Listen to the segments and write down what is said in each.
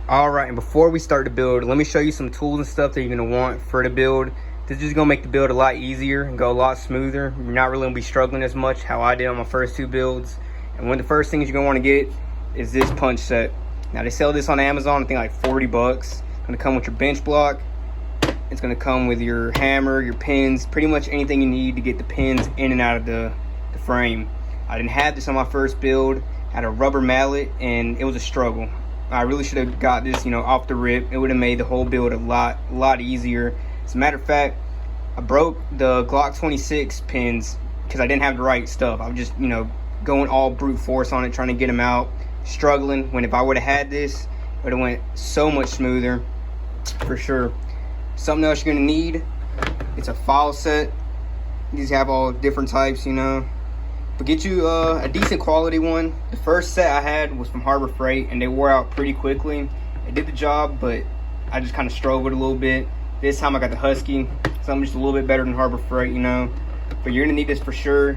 All right, and before we start the build, let me show you some tools and stuff that you're gonna want for the build. This is just gonna make the build a lot easier and go a lot smoother. You're not really gonna be struggling as much how I did on my first two builds. And one of the first things you're gonna wanna get is this punch set. Now they sell this on Amazon, I think like 40 bucks. It's gonna come with your bench block. It's gonna come with your hammer, your pins, pretty much anything you need to get the pins in and out of the frame. I didn't have this on my first build. I had a rubber mallet and it was a struggle. I really should have got this, off the rip. It would have made the whole build a lot easier. As a matter of fact, I broke the Glock 26 pins because I didn't have the right stuff. I was just, going all brute force on it, trying to get them out, struggling. When if I would have had this, it would have went so much smoother, for sure. Something else you're gonna need, it's a file set. These have all different types, But get you a decent quality one. The first set I had was from Harbor Freight and they wore out pretty quickly. It did the job, but I just kind of struggled a little bit. This time I got the Husky, something just a little bit better than Harbor Freight, But you're gonna need this for sure.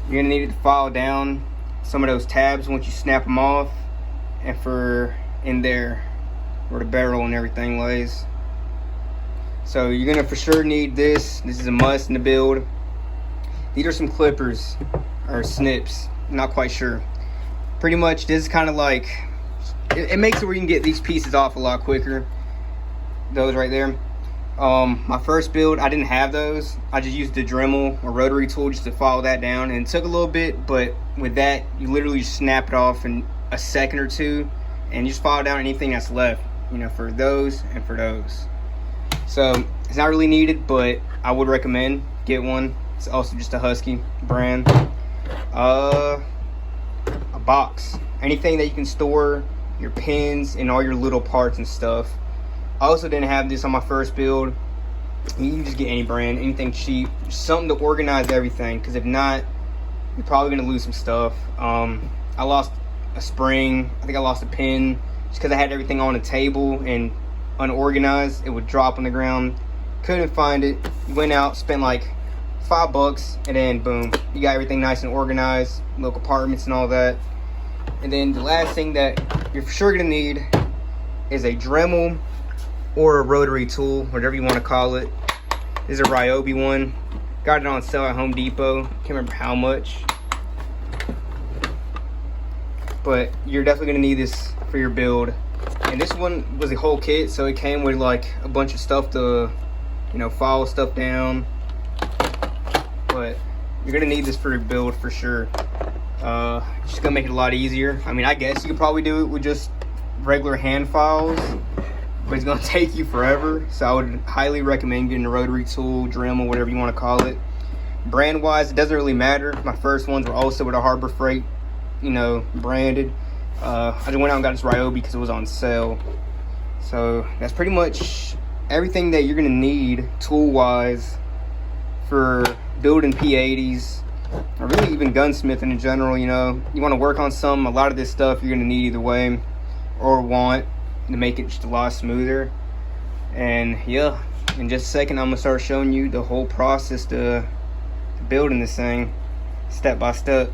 You're gonna need it to file down some of those tabs once you snap them off, and for in there where the barrel and everything lays. So you're gonna for sure need this. This is a must in the build. These are some clippers or snips, not quite sure. Pretty much this is kind of like, it makes it where you can get these pieces off a lot quicker. Those right there. My first build, I didn't have those. I just used the Dremel or rotary tool just to follow that down, and it took a little bit, but with that you literally just snap it off in a second or two and you just follow down anything that's left, for those and for those. So it's not really needed, but I would recommend get one. It's also just a Husky brand. A box, anything that you can store your pins and all your little parts and stuff. I also didn't have this on my first build. You can just get any brand, anything cheap, something to organize everything, because if not, you're probably gonna lose some stuff. I lost a spring, I think I lost a pin just because I had everything on a table and unorganized. It would drop on the ground, couldn't find it. Went out, spent like $5, and then boom, you got everything nice and organized, little compartments and all that. And then the last thing that you're for sure gonna need is a Dremel or a rotary tool, whatever you want to call it. This is a Ryobi one. Got it on sale at Home Depot. Can't remember how much, but you're definitely gonna need this for your build. And this one was a whole kit, so it came with like a bunch of stuff to, file stuff down. But you're gonna need this for your build for sure. Just gonna make it a lot easier. I mean, I guess you could probably do it with just regular hand files, but it's gonna take you forever. So I would highly recommend getting a rotary tool, Dremel, whatever you want to call it. Brand wise, it doesn't really matter. My first ones were also with a Harbor Freight, branded. I just went out and got this Ryobi because it was on sale. So that's pretty much everything that you're gonna need tool wise for building P80s, or really even gunsmithing in general. You want to work on a lot of this stuff you're gonna need either way, or want to make it just a lot smoother. And yeah, in just a second I'm gonna start showing you the whole process to building this thing step by step.